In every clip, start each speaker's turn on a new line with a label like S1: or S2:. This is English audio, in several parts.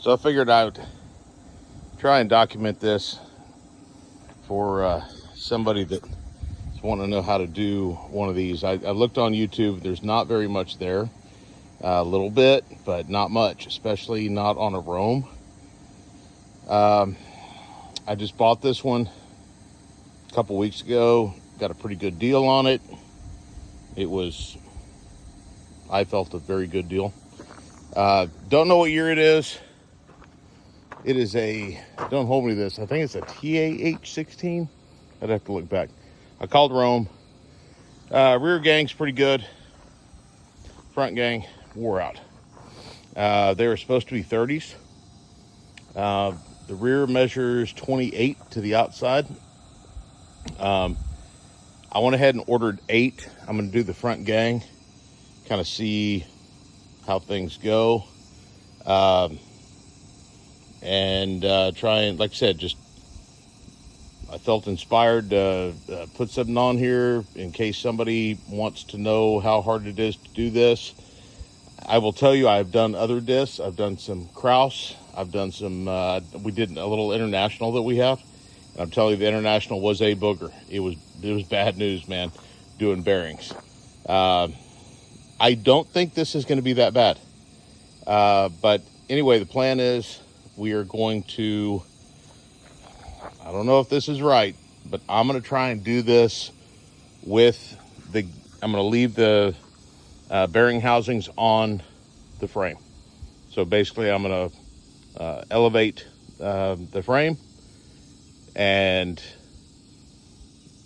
S1: So I figured I would try and document this for somebody that want to know how to do one of these. I looked on YouTube. There's not very much there. A little bit, but not much, especially not on a roam. I just bought this one a couple weeks ago. Got a pretty good deal on it. I felt a very good deal. Don't know what year it is. It is don't hold me to this, I think it's a TAH-16. I'd have to look back. I called Rome. Rear gang's pretty good. Front gang wore out. They were supposed to be 30s. The rear measures 28 to the outside. I went ahead and ordered 8. I'm going to do the front gang, kind of see how things go. And try and, like I said, I felt inspired to put something on here in case somebody wants to know how hard it is to do this. I will tell you, I've done other discs. I've done some Kraus. I've done some, we did a little international that we have. And I'm telling you, the international was a booger. It was bad news, man, doing bearings. I don't think this is going to be that bad. But anyway, the plan is we are going to, I don't know if this is right, but I'm going to try and do this with I'm going to leave the bearing housings on the frame. So basically I'm going to elevate the frame, and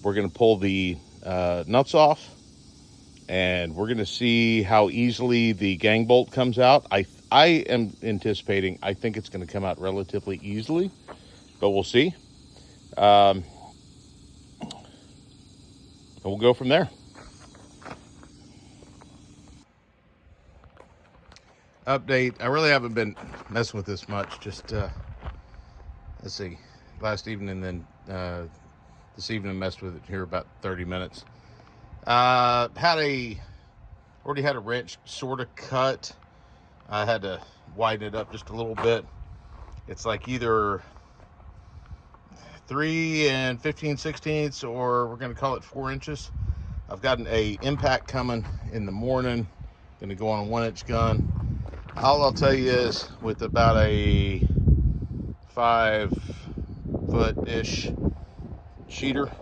S1: we're going to pull the nuts off, and we're going to see how easily the gang bolt comes out. I am anticipating, I think it's going to come out relatively easily, but we'll see. And we'll go from there. Update, I really haven't been messing with this much. Just let's see, last evening, and then this evening messed with it here about 30 minutes. Already had a wrench sort of cut. I had to widen it up just a little bit. It's like either 3 15/16, or we're going to call it 4 inches. I've got an impact coming in the morning. Going to go on a 1-inch gun. All I'll tell you is, with about a 5-foot-ish sheeter,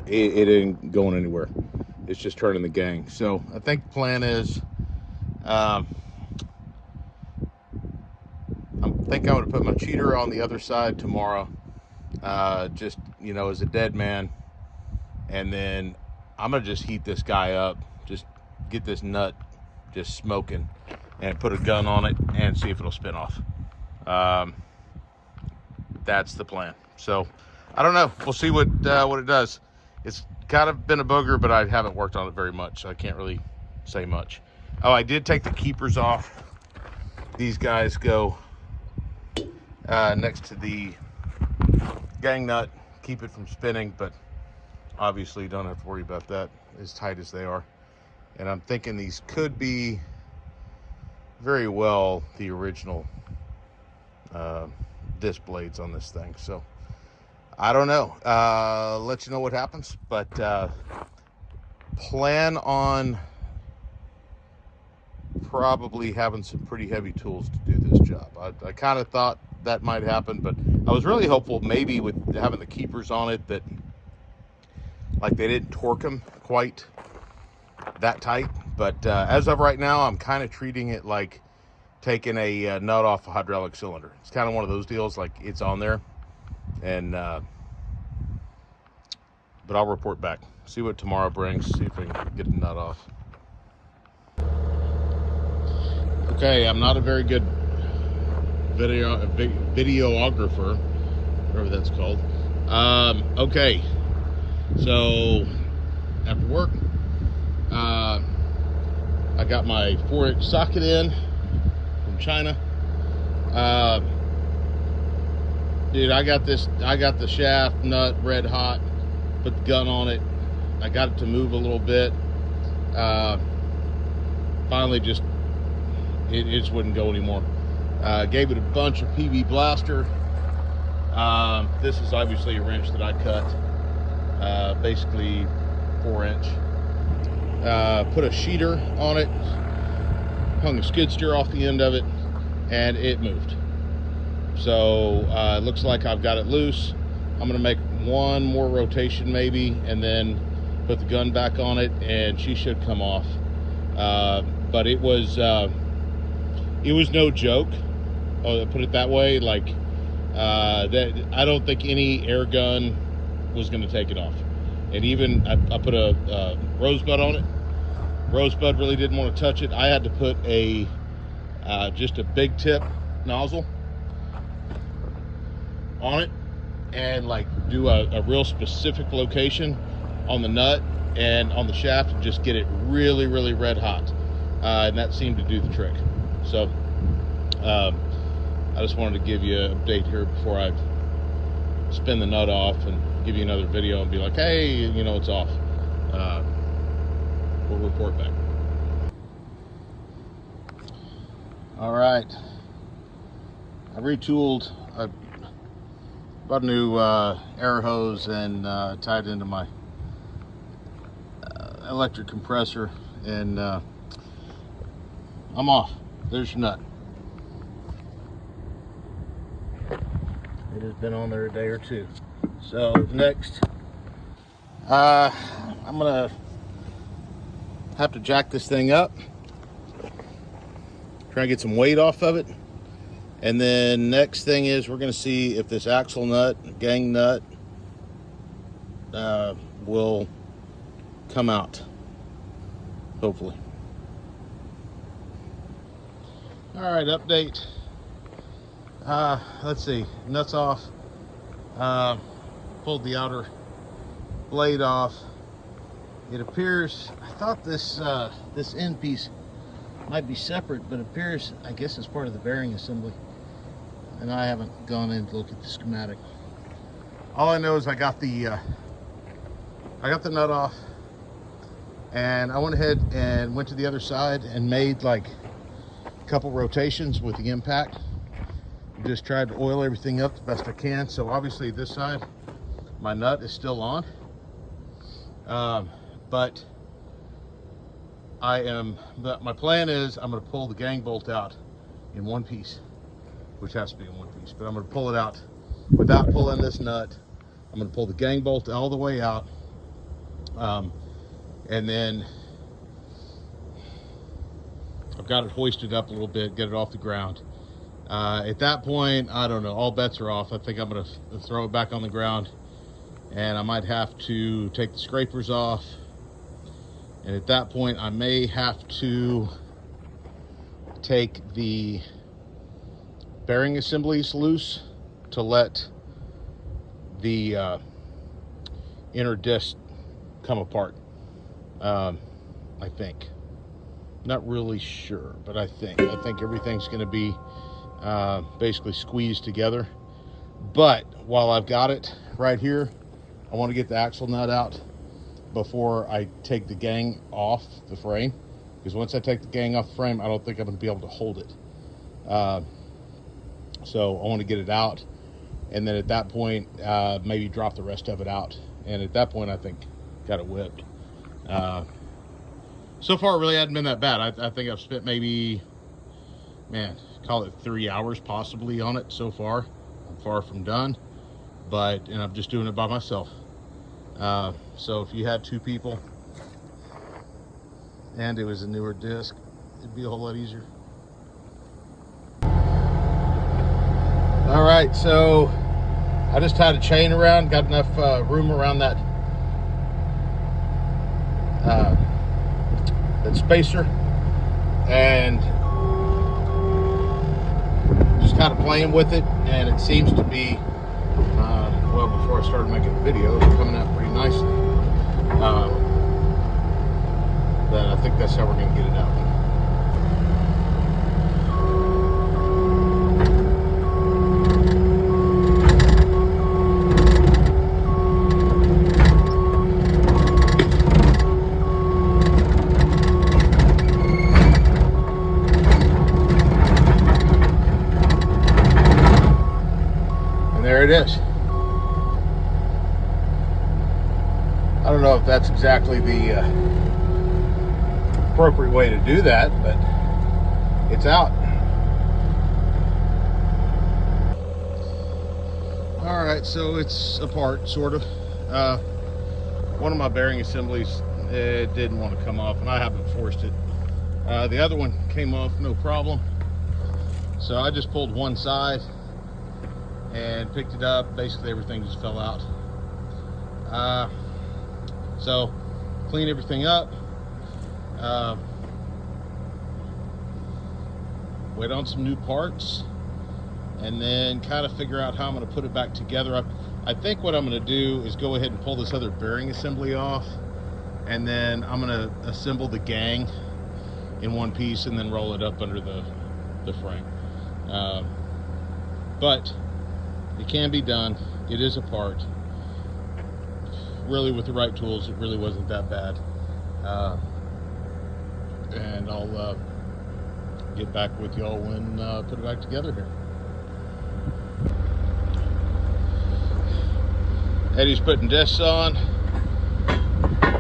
S1: it ain't going anywhere. It's just turning the gang. So I think the plan is, I think I'm going to put my cheater on the other side tomorrow, just, as a dead man. And then I'm going to just heat this guy up, just get this nut just smoking, and put a gun on it and see if it'll spin off. That's the plan. So I don't know. We'll see what it does. It's kind of been a booger, but I haven't worked on it very much, so I can't really say much. Oh, I did take the keepers off. These guys go next to the gang nut, keep it from spinning, but obviously you don't have to worry about that, as tight as they are. And I'm thinking these could be very well the original disc blades on this thing. So I don't know. Let you know what happens, but plan on probably having some pretty heavy tools to do this job. I kind of thought that might happen, but I was really hopeful maybe with having the keepers on it that, like, they didn't torque them quite that tight. But as of right now, I'm kind of treating it like taking a nut off a hydraulic cylinder. It's kind of one of those deals, like it's on there, and but I'll report back, see what tomorrow brings, see if I can get the nut off. Okay, I'm not a very good videographer, whatever that's called. Okay, so after work, I got my 4-inch socket in from China. Dude, I got the shaft nut red hot, put the gun on it. I got it to move a little bit. Finally just it just wouldn't go anymore. Gave it a bunch of PV blaster. This is obviously a wrench that I cut, basically 4-inch. Put a sheeter on it, hung a skid steer off the end of it, and it moved. So it looks like I've got it loose. I'm gonna make one more rotation maybe, and then put the gun back on it, and she should come off. But it was no joke. I'll put it that way. Like that, I don't think any air gun was gonna take it off. And even I put a rosebud on it. Rosebud really didn't want to touch it. I had to put a just a big tip nozzle on it, and like do a real specific location on the nut and on the shaft, and just get it really, really red hot, and that seemed to do the trick. So I just wanted to give you an update here before I spin the nut off and give you another video and be like, hey, you know, it's off. We'll report back. All right, I retooled. I bought a new air hose and tied it into my electric compressor, and I'm off. There's your nut. It has been on there a day or two. So next, I'm gonna have to jack this thing up, try and get some weight off of it, and then next thing is we're gonna see if this axle nut, gang nut, will come out, hopefully. All right, update. Let's see, nuts off. Pulled the outer blade off. It appears, I thought this this end piece might be separate, but it appears, I guess it's part of the bearing assembly. And I haven't gone in to look at the schematic. All I know is I got the nut off, and I went ahead and went to the other side and made like a couple rotations with the impact. Just tried to oil everything up the best I can. So obviously this side, my nut is still on, but my plan is I'm going to pull the gang bolt out in one piece, which has to be in one piece, but I'm going to pull it out without pulling this nut. I'm going to pull the gang bolt all the way out, and then I've got it hoisted up a little bit, get it off the ground. At that point, I don't know, all bets are off. I think I'm going to throw it back on the ground, and I might have to take the scrapers off. And at that point, I may have to take the bearing assemblies loose to let the inner disc come apart. I think. Not really sure, but I think everything's going to be basically squeezed together. But while I've got it right here, I want to get the axle nut out before I take the gang off the frame, because once I take the gang off the frame, I don't think I'm going to be able to hold it. So I want to get it out, and then at that point maybe drop the rest of it out, and at that point I think got it whipped. So far it really hadn't been that bad. I think I've spent maybe, man, call it 3 hours possibly on it so far. I'm far from done, and I'm just doing it by myself. So if you had two people and it was a newer disc, it'd be a whole lot easier. All right, so I just tied a chain around, got enough room around that that spacer, and just kind of playing with it, and it seems to be well, before I started making the video, it was coming out pretty nicely. But I think that's how we're going to get it out. it is. I don't know if that's exactly the appropriate way to do that, but it's out. All right, so it's apart, sort of. One of my bearing assemblies, it didn't want to come off, and I haven't forced it. The other one came off no problem. So I just pulled one side and picked it up. Basically everything just fell out. So clean everything up. Wait on some new parts, and then kind of figure out how I'm going to put it back together. I think what I'm going to do is go ahead and pull this other bearing assembly off, and then I'm going to assemble the gang in one piece and then roll it up under the frame. But it can be done. It is a part. Really, with the right tools, it really wasn't that bad. And I'll get back with y'all when put it back together here. Eddie's putting discs on.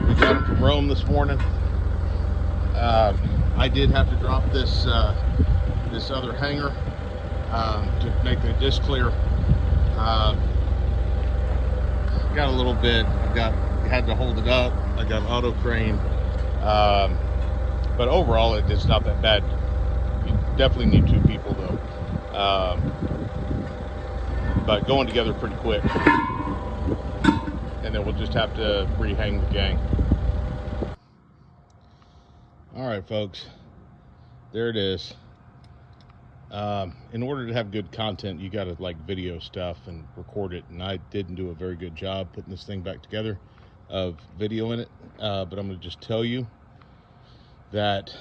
S1: We got them from Rome this morning. I did have to drop this this other hanger to make the disc clear. Got a little bit, had to hold it up. I got an auto crane, but overall it's not that bad. You definitely need two people though, but going together pretty quick. And then we'll just have to rehang the gang. All right, folks, there it is. In order to have good content, you got to like video stuff and record it, and I didn't do a very good job putting this thing back together of video in it, but I'm going to just tell you that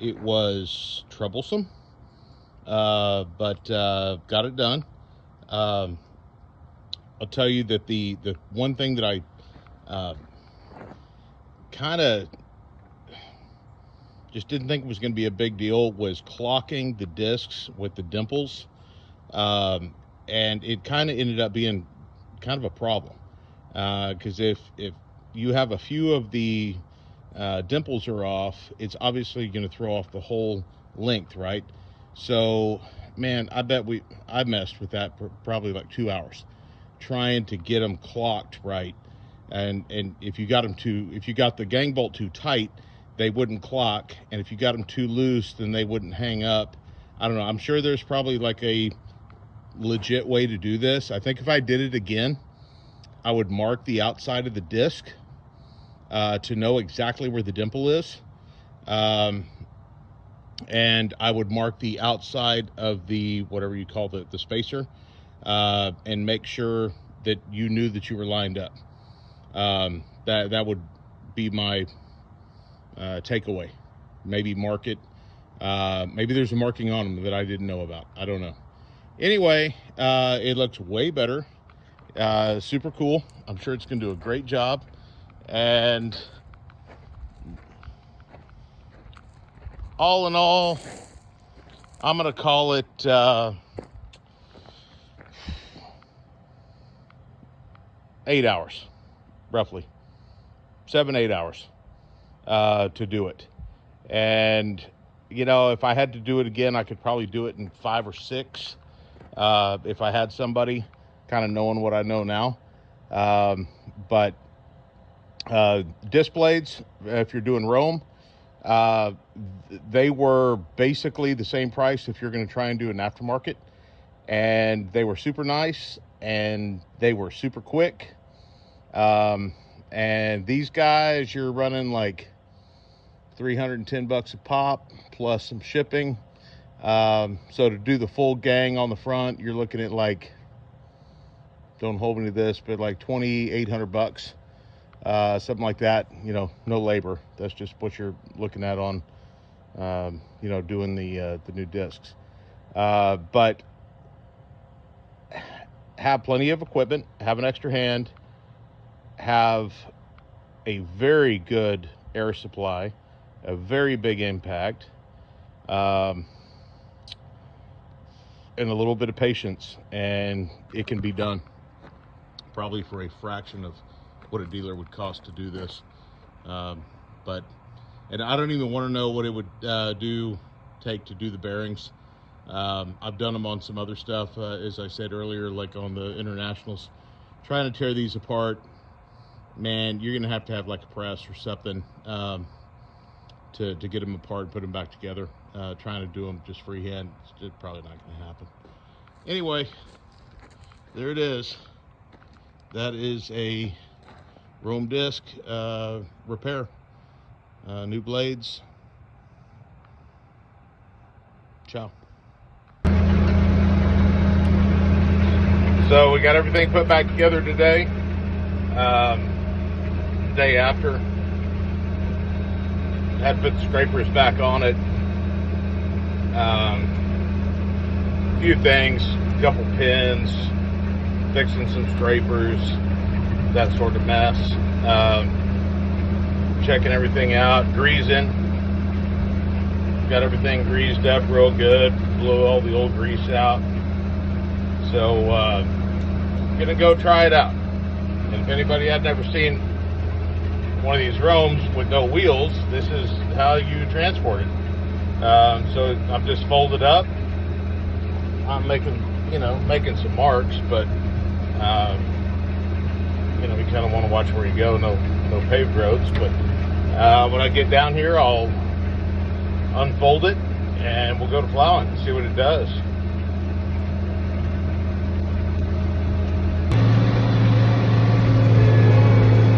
S1: it was troublesome, but got it done. I'll tell you that the one thing that I kind of just didn't think was going to be a big deal was clocking the discs with the dimples, and it kind of ended up being kind of a problem, because if you have a few of the dimples are off, it's obviously going to throw off the whole length, right? So man, I bet I messed with that for probably like 2 hours trying to get them clocked right, and if you got the gang bolt too tight, they wouldn't clock, and if you got them too loose, then they wouldn't hang up. I don't know, I'm sure there's probably like a legit way to do this. I think if I did it again, I would mark the outside of the disc to know exactly where the dimple is, and I would mark the outside of the whatever you call the spacer, and make sure that you knew that you were lined up. That would be my takeaway. Maybe mark it. Maybe there's a marking on them that I didn't know about. I don't know. Anyway, it looks way better. Super cool. I'm sure it's going to do a great job. And all in all, I'm going to call it 8 hours, roughly 7-8 hours to do it. And you know, if I had to do it again, I could probably do it in 5 or 6 if I had somebody kind of knowing what I know now. But disc blades, if you're doing Rome, they were basically the same price if you're going to try and do an aftermarket, and they were super nice and they were super quick. And these guys, you're running like $310 a pop plus some shipping. So to do the full gang on the front, you're looking at like, don't hold me to this, but like $2,800, something like that. You know, no labor. That's just what you're looking at on, you know, doing the new discs. But have plenty of equipment, have an extra hand, have a very good air supply, a very big impact, and a little bit of patience, and it can be done. Probably for a fraction of what a dealer would cost to do this. And I don't even want to know what it would take to do the bearings. I've done them on some other stuff, as I said earlier, like on the internationals. Trying to tear these apart, man, you're gonna have to have like a press or something to get them apart and put them back together. Trying to do them just freehand, it's probably not gonna happen. Anyway, there it is. That is a Rome disc repair. New blades. Ciao. So we got everything put back together today. Day after. Had to put the scrapers back on it. A few things, a couple pins, fixing some scrapers, that sort of mess. Checking everything out, greasing. Got everything greased up real good, blew all the old grease out. So, gonna go try it out. And if anybody had never seen one of these Romes with no wheels, this is how you transport it. So I'm just folded up. I'm making some marks, but you kind of want to watch where you go. No paved roads, but when I get down here, I'll unfold it and we'll go to plowing and see what it does.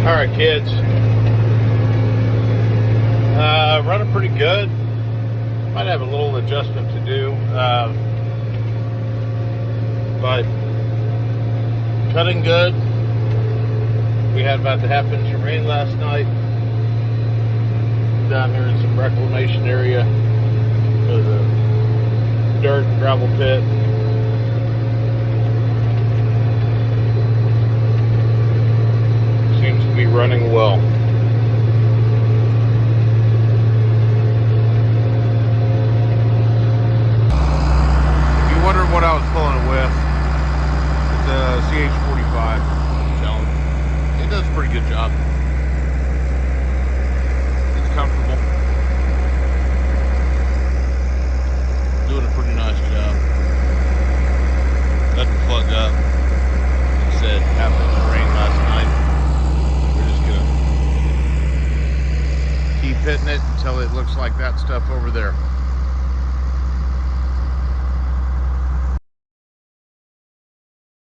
S1: All right, kids. Running pretty good. Might have a little adjustment to do, but cutting good. We had about the half-inch of rain last night down here in some reclamation area for the dirt and gravel pit. Seems to be running well. If you wondered what I was pulling it with, it's a CH45 challenge. It does a pretty good job. It's comfortable. Doing a pretty nice job. Doesn't plug up. Like I said, half-inch of rain last night. We're just gonna keep hitting it until it looks like that stuff over there.